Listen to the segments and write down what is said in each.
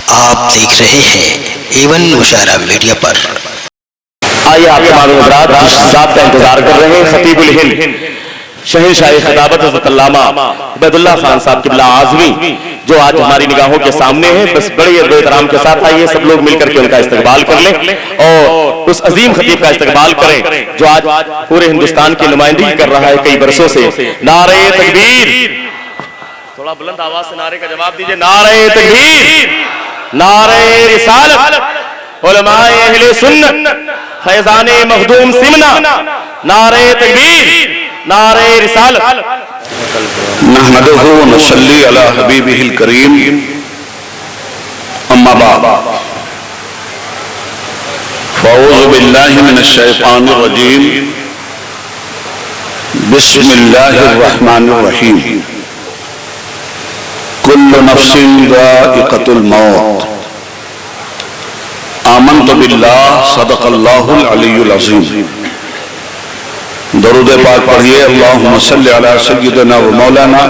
آپ دیکھ رہے ہیں ایون مشاعرہ میڈیا پر۔ آئیے آپ تمام حضرات جس ذات کا انتظار کر رہے ہیں، خطیب الہند شہنشاہ خطابت حضرت علامہ عبید اللہ خان صاحب قبلہ اعظمی، جو آج ہماری نگاہوں کے سامنے ہیں، بس بڑے ادب و احترام کے ساتھ آئیے سب لوگ مل کر کے ان کا استقبال کر لیں اور اس عظیم خطیب کا استقبال کریں جو آج پورے ہندوستان کی نمائندگی کر رہا ہے کئی برسوں سے۔ نعرہ تکبیر! تھوڑا بلند آواز سے نعرے کا جواب دیجئے۔ نعرہ تکبیر! نعرہ رسالت! علماء اہل سنت! فیضان مخدوم سمنا! نعرہ تکبیر! نعرہ رسالت! نحمدہ و نصلی علی حبیبہ الکریم، اما بعد، فاعوذ باللہ من الشیطان الرجیم، بسم اللہ الرحمن الرحیم، کل نفس ذائقۃ الموت، آمنت باللہ، صدق اللہ العلی العظیم۔ درود پاک پڑھیے۔ اللہم صلی علی سیدنا و مولانا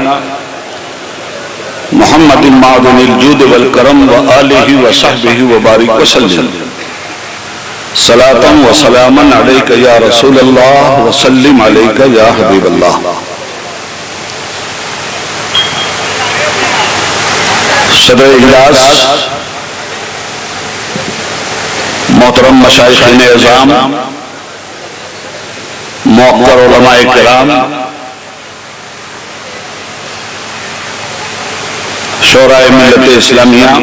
محمد معدن الجود والکرم و آلہ و صحبہ و بارک وسلم، صلاۃ و سلاما علیک یا رسول اللہ وسلم علیک یا حبیب اللہ۔ صدر اجلاس، محترم مشائخین اعظام، موقر علماء کرام، شورائے ملت اسلامیہ،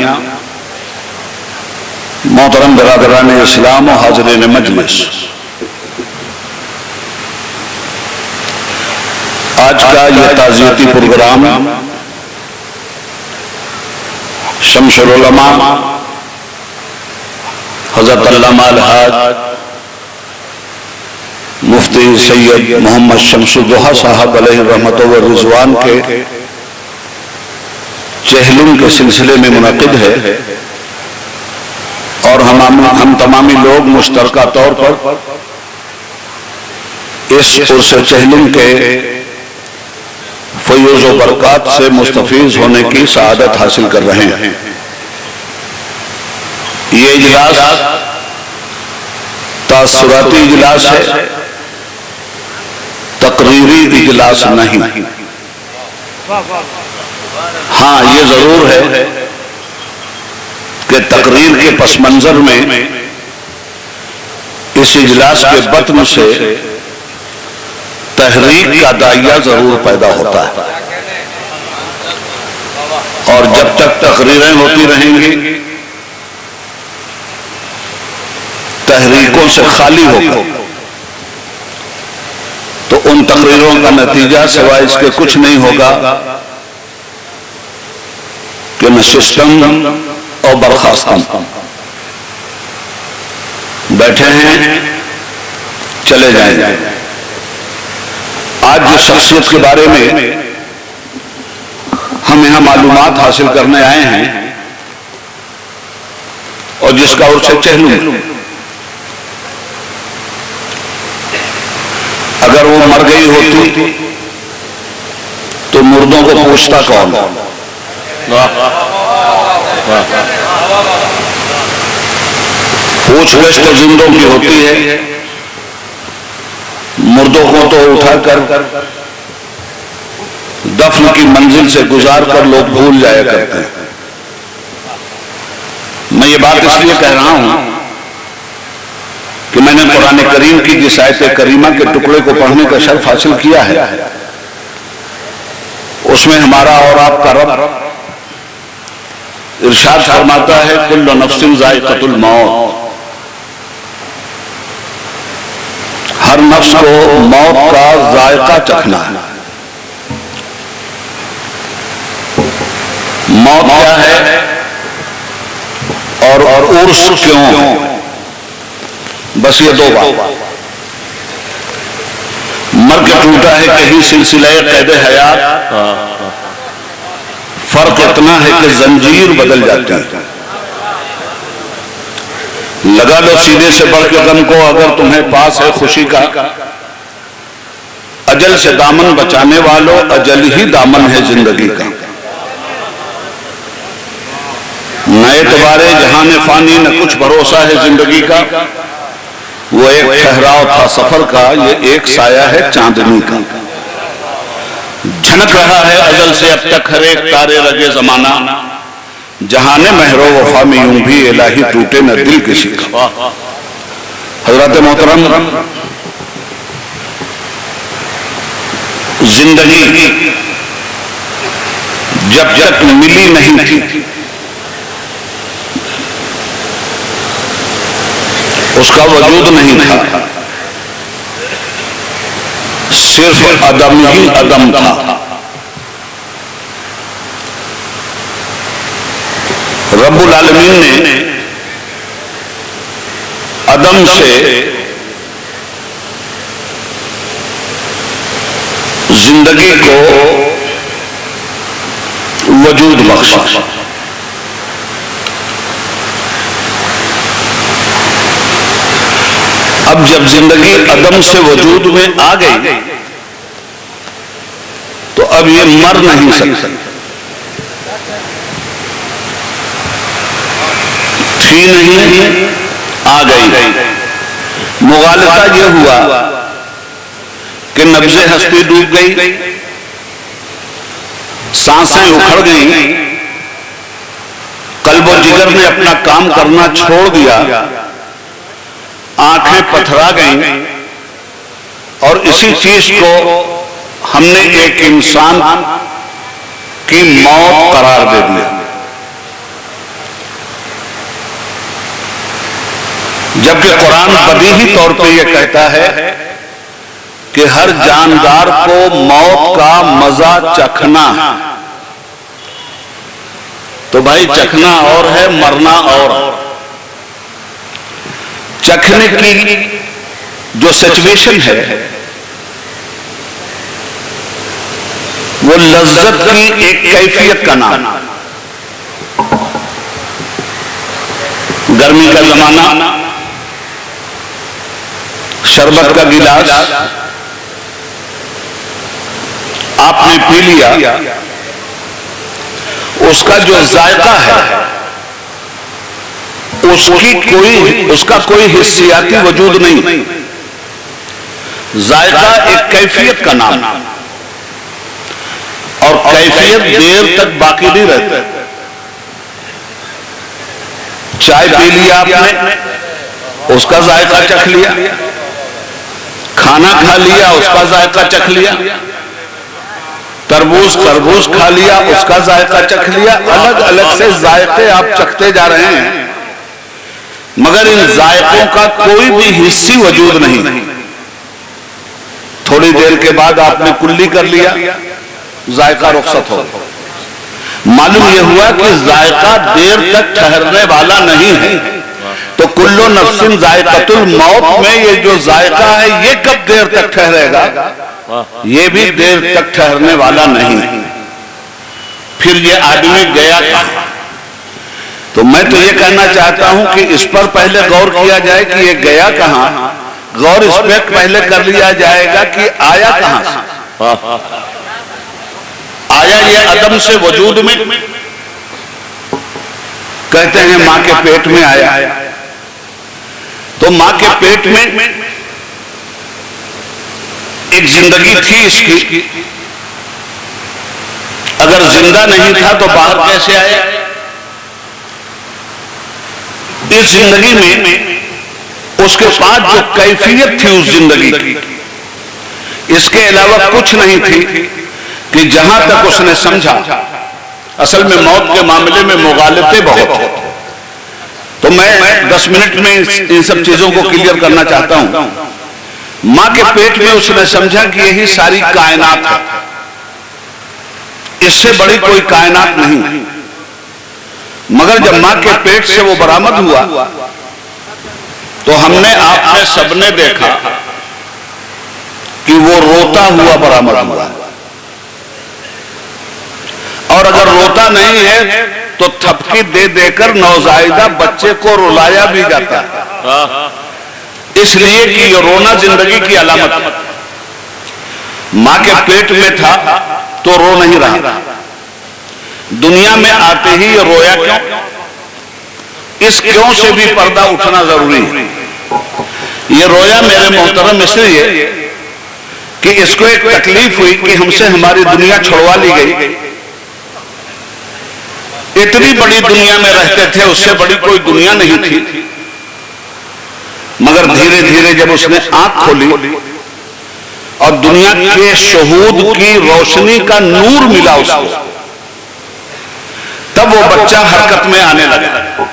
محترم برادران اسلام و حاضرین مجلس، آج کا یہ تعزیتی پروگرام شمس العلماء حضرت علامہ الحاج مفتی سید محمد شمس الضحیٰ صاحب علیہ رحمت و رضوان کے چہلم کے سلسلے میں منعقد ہے، اور ہم تمامی لوگ مشترکہ طور پر اس عرص چہلم کے فیوز و برکات سے مستفیض ہونے کی سعادت حاصل کر رہے ہیں۔ یہ اجلاس تاثراتی اجلاس ہے، تقریری اجلاس نہیں۔ ہاں یہ ضرور ہے کہ تقریر کے پس منظر میں اس اجلاس کے بطن سے تحریک کا داعیہ ضرور پیدا ہوتا ہے، اور جب تک تقریریں ہوتی رہیں گی، تحریکوں سے خالی ہوگا، تو ان تقریروں کا نتیجہ سوائے اس کے کچھ نہیں ہوگا کہ نشستم اور برخاستم، بیٹھے ہیں چلے جائیں۔ آج جس شخصیت کے بارے میں ہم یہاں معلومات حاصل کرنے آئے ہیں اور جس کا عرص چہلم، اگر وہ مر گئی ہوتی تو مردوں کو پوچھتا کون؟ پوچھ گچھ تو زندوں کی ہوتی ہے، مردوں کو تو اٹھا کر دفن کی منزل سے گزار کر لوگ بھول جایا کرتے ہیں۔ میں یہ بات اس لیے کہہ رہا ہوں کہ میں نے قرآن کریم کی جس آیت کریمہ کے ٹکڑے کو پڑھنے کا شرف حاصل کیا ہے، اس میں ہمارا اور آپ کا رب ارشاد فرماتا ہے کل نفس ذائقۃ الموت، ہر نفس کو موت کا ذائقہ چکھنا ہے۔ موت کیا ہے اور عرس کیوں؟ بس یہ دو بات۔ مر کے ٹوٹا ہے کہیں سلسلہ قید حیات، فرق اتنا ہے کہ زنجیر بدل جاتی ہے۔ لگا لو سینے سے بڑھ کے غم کو، اگر تمہیں پاس ہے خوشی کا، اجل سے دامن بچانے والوں، اجل ہی دامن ہے زندگی کا۔ نہ اعتبار جہان فانی نہ کچھ بھروسہ ہے زندگی کا، وہ ایک ٹھہراؤ تھا سفر کا، یہ ایک سایہ ہے چاندنی کا۔ جھنک رہا ہے ازل سے اب تک ہر ایک تارے رگے زمانہ، جہان مہر و وفا میں یوں بھی الہی ٹوٹے نہ دل کسی کا۔ حضرات محترم، زندگی جب تک ملی نہیں تھی اس کا وجود نہیں تھا، صرف عدم ہی عدم تھا۔ رب العالمین نے عدم سے زندگی کو وجود بخشا۔ اب جب زندگی عدم سے وجود میں آ گئی تو اب یہ مر نہیں سکتی، تھی نہیں آ گئی۔ مغالطہ یہ ہوا کہ نبض ہستی ڈوب گئی، سانسیں اکھڑ گئیں، قلب و جگر نے اپنا کام کرنا چھوڑ دیا، آنکھیں پتھرا گئیں، اور اسی چیز کو ہم نے ایک انسان کی موت قرار دے دیا۔ جبکہ قرآن بدیہی طور پہ یہ کہتا ہے کہ ہر جاندار کو موت کا مزہ چکھنا، تو بھائی چکھنا اور ہے، مرنا اور۔ چکھنے کی جو سچویشن ہے وہ لذت کی ایک کیفیت کا نام۔ گرمی کا زمانہ، شربت کا گلاس آپ نے پی لیا، اس کا جو ذائقہ ہے اس کا کوئی حسیاتی وجود نہیں، ذائقہ ایک کیفیت کا نام، اور کیفیت دیر تک باقی نہیں رہتی۔ چائے پی لیا آپ نے، اس کا ذائقہ چکھ لیا، کھانا کھا لیا، اس کا ذائقہ چکھ لیا، تربوز کھا لیا، اس کا ذائقہ چکھ لیا، الگ الگ سے ذائقے آپ چکھتے جا رہے ہیں، مگر ان ذائقوں کا کوئی بھی حصی وجود نہیں۔ تھوڑی دیر کے بعد آپ نے کلی کر لیا، ذائقہ رخصت ہو گیا۔ معلوم یہ ہوا کہ ذائقہ دیر تک ٹھہرنے والا نہیں ہے، تو کلو نفس ذائقۃ الموت میں یہ جو ذائقہ ہے یہ کب دیر تک ٹھہرے گا؟ یہ بھی دیر تک ٹھہرنے والا نہیں۔ پھر یہ آدمی گیا کہاں؟ تو میں تو یہ کہنا چاہتا ہوں کہ اس پر پہلے غور کیا جائے کہ یہ گیا کہاں، غور اس پہ پہلے کر لیا جائے گا کہ آیا کہاں سے۔ آیا یہ عدم سے وجود میں، کہتے ہیں ماں کے پیٹ میں آیا، تو ماں کے پیٹ میں ایک زندگی تھی اس کی، اگر زندہ نہیں تھا تو باہر کیسے آیا؟ اس زندگی میں اس کے پاس جو کیفیت تھی اس زندگی کی، اس کے علاوہ کچھ نہیں تھی، کہ جہاں تک اس نے سمجھا، اصل میں موت کے معاملے میں مغالطے بہت ہیں، تو میں 10 منٹ میں ان سب چیزوں کو کلیئر کرنا چاہتا ہوں۔ ماں کے پیٹ میں اس نے سمجھا کہ یہی ساری کائنات ہے، اس سے بڑی کوئی کائنات نہیں، مگر جب ماں کے پیٹ سے وہ برآمد ہوا تو ہم نے آپ نے سب نے دیکھا کہ وہ روتا ہوا برآمد ہوا، اور اگر روتا نہیں ہے تو تھپکی دے دے کر نوزائیدہ بچے کو رلایا بھی جاتا ہے، اس لیے کہ یہ رونا زندگی کی علامت ہے۔ ماں کے پیٹ میں تھا تو رو نہیں رہا، دنیا میں آتے ہی یہ رویا کیوں؟ اس کیوں سے بھی پردہ اٹھنا ضروری ہے۔ یہ رویا میرے محترم اس لیے کہ اس کو ایک تکلیف ہوئی کہ ہم سے ہماری دنیا چھڑوا لی گئی، اتنی بڑی دنیا میں رہتے تھے، اس سے بڑی کوئی دنیا نہیں تھی، مگر دھیرے دھیرے جب اس نے آنکھ کھولی اور دنیا کے شہود کی روشنی کا نور ملا اس کو، تب وہ بچہ حرکت میں آنے لگا،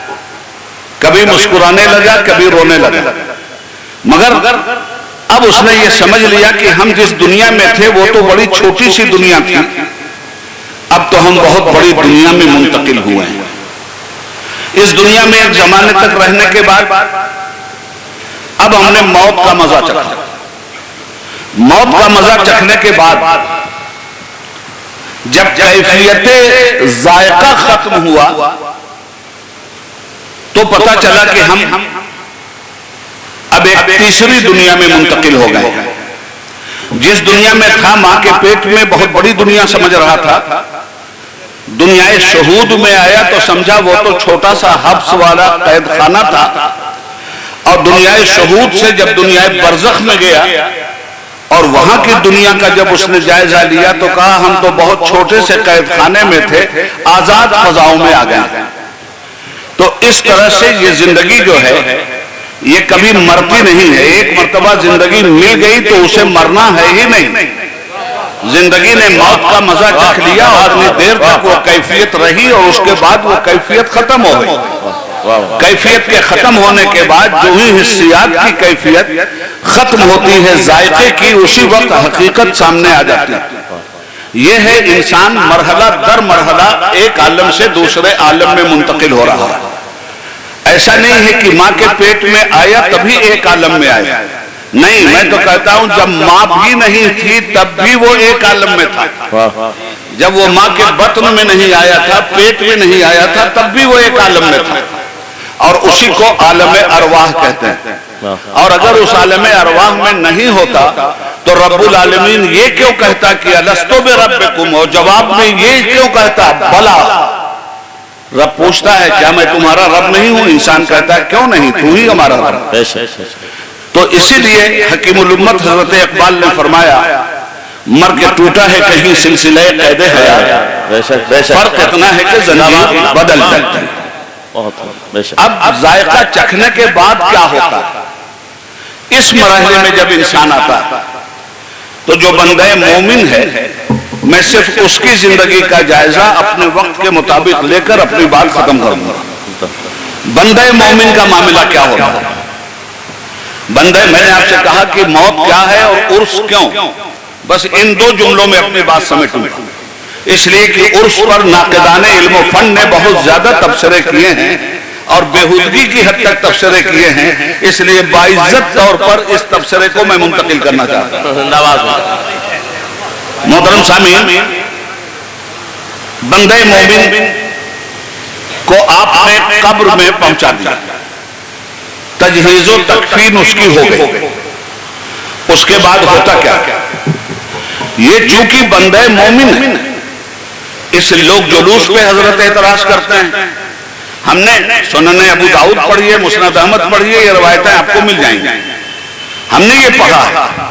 کبھی مسکرانے لگا کبھی رونے لگا، مگر اب اس نے یہ سمجھ لیا کہ ہم جس دنیا میں تھے وہ تو بڑی چھوٹی سی دنیا تھی، اب تو ہم بہت بڑی دنیا میں منتقل ہوئے ہیں۔ اس دنیا میں ایک زمانے تک رہنے کے بعد اب ہم نے موت کا مزہ چکھا، موت کا مزہ چکھنے کے بعد جب کیفیت ذائقہ ختم ہوا تو پتہ چلا کہ ہم اب ایک تیسری دنیا میں منتقل ہو گئے۔ جس دنیا میں تھا ماں کے پیٹ میں بہت بڑی دنیا سمجھ رہا تھا، دنیا شہود میں آیا تو سمجھا وہ تو چھوٹا سا حبس والا قید خانہ تھا، اور دنیا شہود سے جب دنیا برزخ میں گیا اور وہاں کی دنیا کا جب اس نے جائزہ لیا تو کہا ہم تو بہت چھوٹے سے قید خانے میں تھے، آزاد فضاؤں میں آ گئے۔ تو اس طرح سے یہ زندگی جو ہے یہ کبھی مرتی نہیں ہے، ایک مرتبہ زندگی مل گئی تو اسے مرنا ہے ہی نہیں۔ زندگی نے موت کا مزہ چکھ لیا اور اتنی دیر تک وہ کیفیت رہی اور اس کے بعد وہ کیفیت ختم ہو گئی۔ کیفیت کے ختم ہونے کے بعد جو ہی حسیات کی کیفیت ختم ہوتی ہے ذائقے کی، اسی وقت حقیقت سامنے آ جاتی ہے۔ یہ ہے انسان مرحلہ در مرحلہ ایک عالم سے دوسرے عالم میں منتقل ہو رہا ہے۔ ایسا نہیں ہے کہ ماں کے پیٹ میں آیا تبھی ایک عالم میں آیا، نہیں، میں تو کہتا ہوں جب ماں بھی نہیں تھی تب بھی وہ ایک عالم میں تھا، جب وہ ماں کے بطن میں نہیں آیا تھا، پیٹ میں نہیں آیا تھا، تب بھی وہ ایک عالم میں تھا، اور اسی کو عالم ارواح کہتے ہیں۔ اور اگر اس عالم ارواح میں نہیں ہوتا تو رب العالمین یہ کیوں کہتا کہ الستو بربکم، اور جواب میں یہ کیوں کہتا بلا؟ رب پوچھتا ہے کیا میں تمہارا رب نہیں ہوں؟ انسان کہتا ہے کیوں نہیں، تو ہی ہمارا رب۔ تو اسی لیے حکیم الامت حضرت اقبال نے فرمایا مر کے ٹوٹا ہے کہیں سلسلہ قید حیات، فرق اتنا ہے کہ زندگی بدل جاتی ہے۔ اب ذائقہ چکھنے کے بعد کیا ہوتا ہے؟ اس مرحلے میں جب انسان آتا ہے تو جو بندہ مومن ہے، میں صرف اس کی زندگی کا جائزہ اپنے وقت کے مطابق لے کر اپنی بات ختم کروں گا۔ بندہ مومن کا معاملہ کیا ہوتا ہے؟ بندہ، میں نے آپ سے کہا کہ موت کیا ہے اور عرس کیوں، بس ان دو جملوں میں اپنی بات سمیٹوں گا، اس لیے کہ عرس پر ناقدان علم و فن نے بہت زیادہ تبصرے کیے ہیں اور بےہودگی کی حد تک تبصرے کیے ہیں، اس لیے باعزت طور پر اس تبصرے کو میں منتقل کرنا چاہتا ہوں۔ محترم سامعین، بندہ مومن کو آپ نے قبر میں پہنچا دیا، تجہیز و تکفین اس کی ہو گئی، اس کے بعد ہوتا کیا؟ یہ چونکہ بندہ مومن ہے، اس لوگ جلوس پہ حضرت اعتراض کرتے ہیں۔ ہم نے سنن ابو داؤد پڑھی ہے، مسند احمد پڑھی ہے، یہ روایتیں آپ کو مل جائیں گی۔ ہم نے یہ پڑھا ہے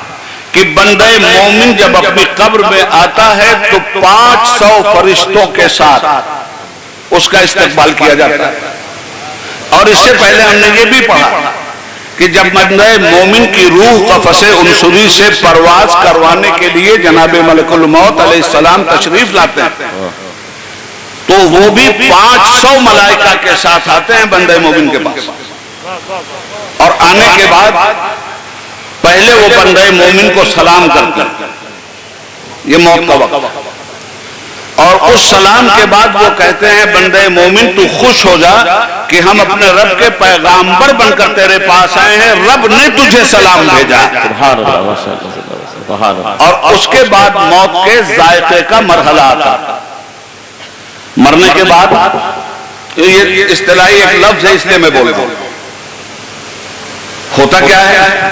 کہ بندہ مومن جب اپنی قبر میں آتا ہے تو 500 فرشتوں کے ساتھ اس کا استقبال کیا جاتا ہے۔ اور اس سے پہلے ہم نے یہ بھی پڑھا کہ جب بندہ مومن کی روح قفس عنصری سے پرواز کروانے کے لیے جناب ملک الموت علیہ السلام تشریف لاتے ہیں تو وہ بھی 500 ملائکہ کے ساتھ آتے ہیں بندہ مومن کے پاس، اور آنے کے بعد پہلے وہ بندہ مومن کو سلام کرتے ہیں، یہ موت کا وقت، اور اس سلام کے بعد وہ کہتے ہیں بندہ مومن تو خوش ہو جا کہ ہم اپنے رب کے پیغامبر بن کر تیرے پاس آئے ہیں، رب نے تجھے سلام بھیجا۔ اور اس کے بعد موت کے ذائقے کا مرحلہ آتا، مرنے کے بعد یہ اصطلاحی ایک لفظ ہے اس لیے میں بول رہا ہوں۔ ہوتا کیا ہے؟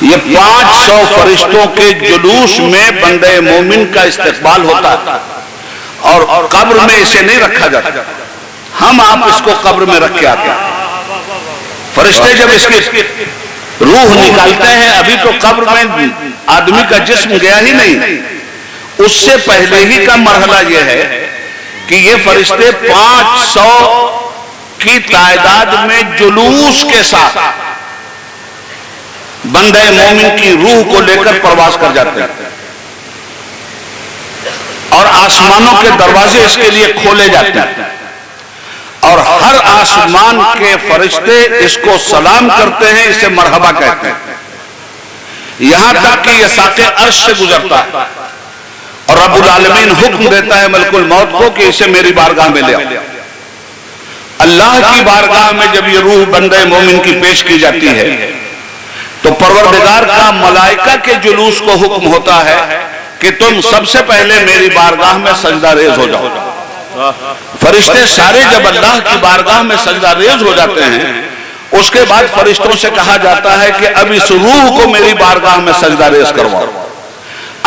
یہ 500 فرشتوں کے جلوس میں بندہ مومن کا استقبال ہوتا ہے، اور قبر میں اسے نہیں رکھا جاتا، ہم آپ اس کو قبر میں رکھ کے آتے ہیں. فرشتے جب اس کی روح نکالتے ہیں، ابھی تو قبر میں آدمی کا جسم گیا ہی نہیں، اس سے پہلے ہی کا مرحلہ یہ ہے کہ یہ فرشتے 500 کی تعداد میں جلوس کے ساتھ بندہ مومن کی روح کو لے کر پرواز کر جاتے ہیں، اور آسمانوں کے دروازے اس کے لیے کھولے جاتے ہیں، اور ہر آسمان کے فرشتے اس کو سلام کرتے ہیں، اسے مرحبا کہتے ہیں، یہاں تک کہ یہ ساقِ عرش سے گزرتا ہے اور رب العالمین حکم دیتا ہے ملک الموت کو کہ اسے میری بارگاہ میں لے آؤ. اللہ کی بارگاہ میں جب یہ روح بندہ مومن کی پیش کی جاتی ہے تو پروردگار کا ملائکہ کے جلوس کو حکم ہوتا ہے کہ تم سب سے پہلے میری بارگاہ میں سجدہ ریز ہو جاؤ. فرشتے سارے جب اللہ کی بارگاہ میں سجدہ ریز ہو جاتے ہیں، اس کے بعد فرشتوں سے کہا جاتا ہے کہ اب اس روح کو میری بارگاہ میں سجدہ ریز کرواؤ.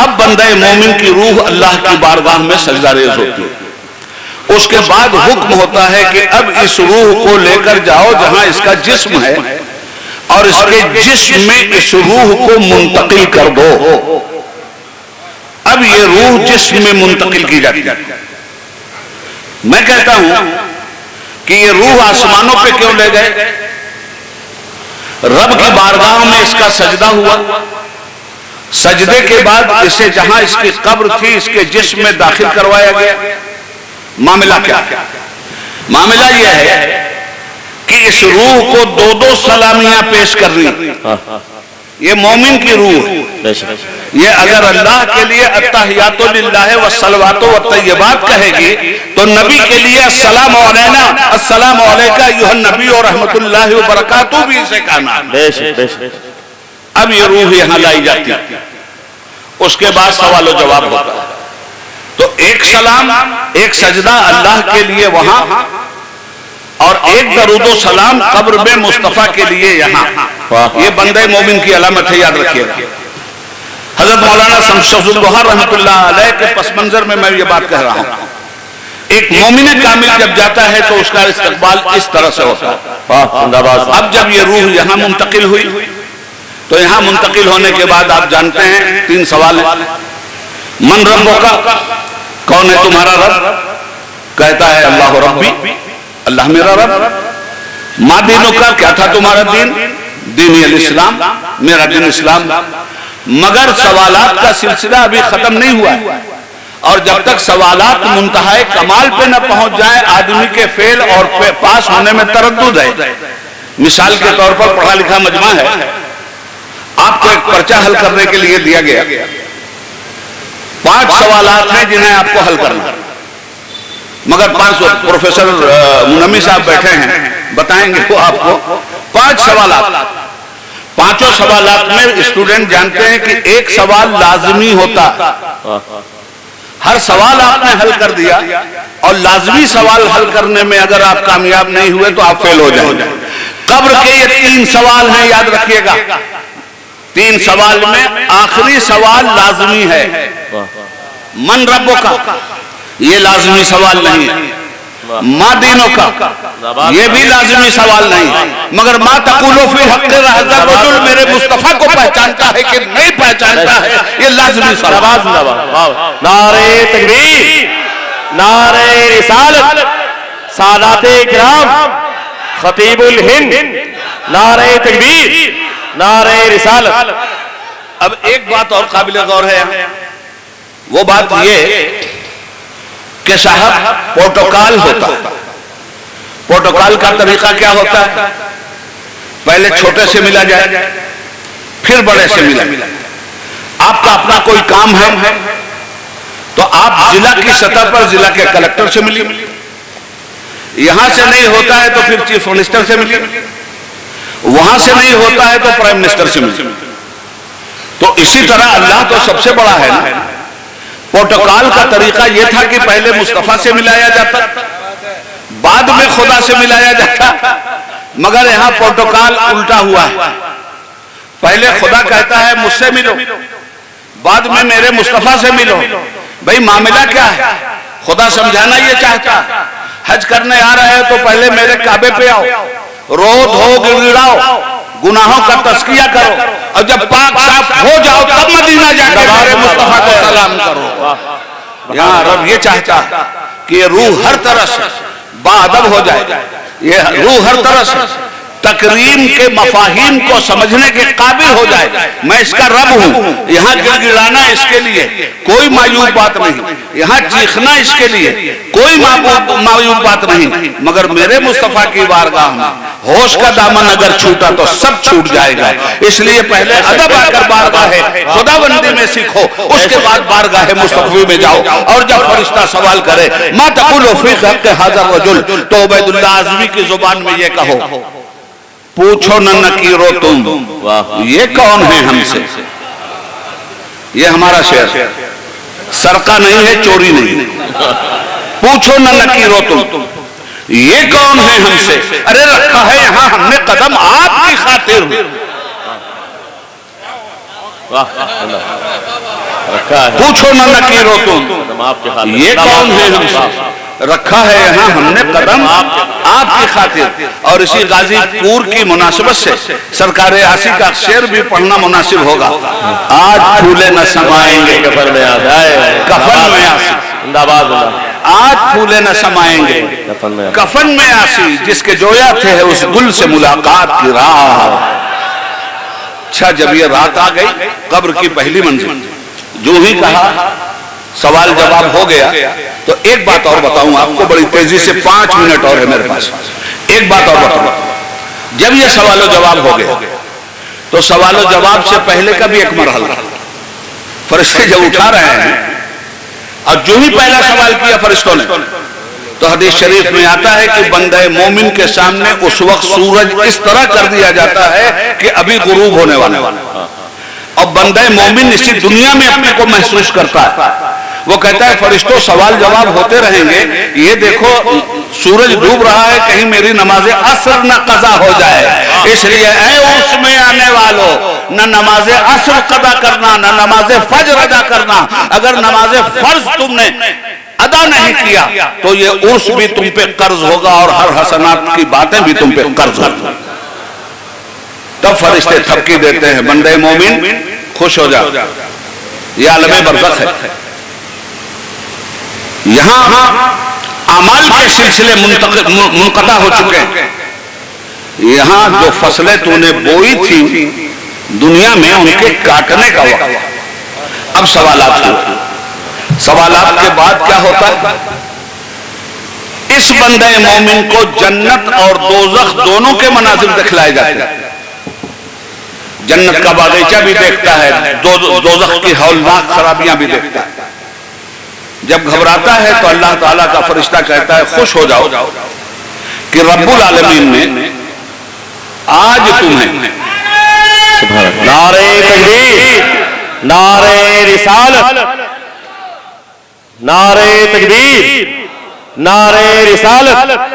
اب بندہ مومن کی روح اللہ کی بارگاہ میں سجدہ ریز ہوتی ہے. اس کے بعد حکم ہوتا ہے کہ اب اس روح کو لے کر جاؤ جہاں اس کا جسم ہے، اور اس کے جسم میں اس روح کو منتقل کر دو. اب یہ روح جسم میں منتقل کی جاتی ہے. میں کہتا ہوں کہ یہ روح آسمانوں پہ کیوں لے گئے؟ رب کی بارگاہ میں اس کا سجدہ ہوا، سجدے کے بعد اسے جہاں اس کی قبر تھی اس کے جسم میں داخل کروایا گیا. معاملہ کیا ہے؟ معاملہ یہ ہے کہ اس روح کو دو سلامیاں پیش کر رہی. یہ مومن کی روح ہے، یہ اگر اللہ کے لیے التحیات للہ والصلوات والطیبات کہے گی تو نبی کے لیے السلام علینا السلام علیکہ ایھا النبی ورحمۃ اللہ وبرکاتہ بھی اسے کہنا ہے. اب یہ روح یہاں لائی جاتی ہے، اس کے بعد سوال و جواب ہوتا ہے. تو ایک سلام ایک سجدہ اللہ کے لیے وہاں، اور ایک درود و سلام قبر میں مصطفیٰ کے لیے یہاں. یہ بندہ مومن کی علامت ہے، یاد رکھیے گا. حضرت مولانا شمس الدوہا رحمۃ اللہ علیہ کے پس منظر میں یہ بات کہہ رہا ہوں. ایک مومن کامل جب جاتا ہے تو اس کا استقبال اس طرح سے ہوتا ہے. اب جب یہ روح یہاں منتقل ہوئی تو یہاں منتقل ہونے کے بعد آپ جانتے ہیں 3 سوال ہیں. من ربوں کا، کون ہے تمہارا رب؟ کہتا ہے اللہ ربی، اللہ میرا رب. ما دینوں کا، کیا تھا تمہارا دین؟ دینی الاسلام، میرا دین اسلام. مگر سوالات کا سلسلہ ابھی ختم نہیں ہوا ہے، اور جب تک سوالات منتہائے کمال پہ نہ پہنچ جائے آدمی کے فیل اور پاس ہونے میں تردد ہے. مثال کے طور پر پڑھا لکھا مجمع ہے، آپ کو ایک پرچہ حل کرنے کے لیے دیا گیا. 5 سوالات ہیں جنہیں آپ کو حل کرنا، مگر 5 پروفیسر منمی صاحب بیٹھے ہیں، بتائیں گے وہ آپ کو 5 سوالات. 5 سوالات میں اسٹوڈنٹ جانتے ہیں کہ ایک سوال لازمی ہوتا. ہر سوال آپ نے حل کر دیا، اور لازمی سوال حل کرنے میں اگر آپ کامیاب نہیں ہوئے تو آپ فیل ہو جائیں گے. قبر کے یہ 3 سوال ہیں، یاد رکھیے گا. 3 سوال میں آخری سوال لازمی ہے. من ربوں کا، یہ لازمی سوال نہیں ہے. ما دینوں کا، یہ بھی لازمی سوال نہیں ہے. مگر ما تقولو فی حق ھذا الرجل، میرے مصطفیٰ کو پہچانتا ہے کہ نہیں پہچانتا ہے، یہ لازمی سوال. نعرہ تکبیر، نعرہ رسالت، سادات کرام، خطیب الہند، نعرہ تکبیر، نعرہ رسالت. اب ایک بات اور قابل غور ہے، وہ بات یہ کہ صاحب پروٹوکال ہوتا ہے. پروٹوکال کا طریقہ کیا ہوتا ہے؟ پہلے چھوٹے سے ملا جائے، پھر بڑے سے ملا. آپ کا اپنا کوئی کام ہے تو آپ ضلع کی سطح پر ضلع کے کلکٹر سے ملیے. یہاں سے نہیں ہوتا ہے تو پھر چیف منسٹر سے ملیے. وہاں سے نہیں ہوتا ہے تو پرائم منسٹر سے ملیے. تو اسی طرح اللہ تو سب سے بڑا ہے نا. پروٹوکال کا طریقہ یہ تھا کہ پہلے مصطفیٰ سے ملایا جاتا، بعد میں خدا سے ملایا جاتا. مگر یہاں پروٹوکال الٹا ہوا ہے. پہلے خدا کہتا ہے مجھ سے ملو، بعد میں میرے مصطفیٰ سے ملو. بھئی معاملہ کیا ہے؟ خدا سمجھانا یہ چاہتا، حج کرنے آ رہے ہو تو پہلے میرے کعبے پہ آؤ، رو دھو گڑگڑاؤ، گناہوں کا تزکیہ کرو، اور جب پاک صاف ہو جاؤ تب مدینہ جا کے میرے مصطفیٰ کو سلام کرو۔ یہاں رب یہ چاہتا ہے کہ یہ روح ہر طرح سے باادب ہو جائے، یہ روح ہر طرح سے تکریم کے مفاہیم کو سمجھنے کے قابل ہو جائے۔ میں اس کا رب ہوں، یہاں گڑگڑانا اس کے لیے کوئی معیوب بات نہیں، یہاں چیخنا اس کے لیے کوئی معیوب بات نہیں، مگر میرے مصطفیٰ کی بارگاہ میں ہوش کا دامن اگر چھوٹا تو سب چھوٹ جائے گا۔ اس لیے پہلے ادب آ کر بارگاہ خدا بندی میں سیکھو، اس کے بعد بارگاہ مصطفی میں جاؤ، اور جب فرشتہ سوال کرے ما تقول فی حق ھذا الرجل، تو عبید اللہ اعظمی کی زبان میں یہ کہو پوچھو نہ نکیرو تم، یہ کون ہے ہم سے؟ یہ ہمارا شعر، سرقہ نہیں ہے، چوری نہیں، پوچھو نہ نکیرو تم، یہ کون ہے ہم سے؟ ارے رکھا ہے یہاں ہم نے قدم آپ کی خاطر، پوچھو نہ نکیرو تم، یہ کون ہے ہم سے؟ رکھا ہے یہاں ہم نے قدم آپ کی خاطر۔ اور اسی غازی پور کی مناسبت سے سرکار عاصی کا شعر بھی پڑھنا مناسب ہوگا۔ آج پھولے نہ سمائیں گے کفن میں آسی، آج پھولے نہ سمائیں گے کفن میں آسی، جس کے جویا تھے اس گل سے ملاقات کی رات۔ اچھا جب یہ رات آ گئی قبر کی پہلی منزل، جو ہی کہا سوال جواب ہو گیا، تو ایک بات اور بتاؤں آپ کو بڑی تیزی سے، 5 منٹ اور ہے میرے پاس، ایک بات اور بتاؤں۔ جب یہ سوال و جواب ہو گیا تو سوال و جواب سے پہلے کا بھی ایک مرحلہ، فرشتے جب اٹھا رہے ہیں اور جو ہی پہلا سوال کیا فرشتوں نے، تو حدیث شریف میں آتا ہے کہ بندہ مومن کے سامنے اس وقت سورج اس طرح کر دیا جاتا ہے کہ ابھی غروب ہونے والا، اور بندہ مومن اسی دنیا میں اپنے کو محسوس کرتا ہے۔ وہ کہتا ہے فرشتوں سوال جواب ہوتے رہیں گے، یہ دیکھو سورج ڈوب رہا ہے، کہیں میری نماز عصر نہ قضا ہو جائے، اس لیے اے عرس میں آنے والو، نہ نماز عصر قضا کرنا نہ نماز فجر ادا کرنا۔ اگر نماز فرض تم نے ادا نہیں کیا تو یہ عرس بھی تم پہ قرض ہوگا، اور ہر حسنات کی باتیں بھی تم پہ قرض ہوگا۔ تب فرشتے تھپکی دیتے ہیں بندے مومن خوش ہو جا، یہ عالم برزخ ہے، یہاں اعمال کے سلسلے منقطع ہو چکے ہیں، یہاں جو فصلیں تو نے بوئی تھی دنیا میں ان کے کاٹنے کا وقت۔ اب سوالات ہوتے، سوالات کے بعد کیا ہوتا ہے؟ اس بندے مومن کو جنت اور دوزخ دونوں کے مناظر دکھلائے جاتے ہیں، جنت کا باغیچہ بھی دیکھتا ہے، دوزخ کی ہولناک خرابیاں بھی دیکھتا ہے۔ جب گھبراتا ہے تو اللہ تعالیٰ کا فرشتہ کہتا ہے خوش ہو جاؤ کہ رب العالمین نے آج تمہیں نعرہ تکبیر، نعرہ رسالت، نعرہ تکبیر، نعرہ رسالت۔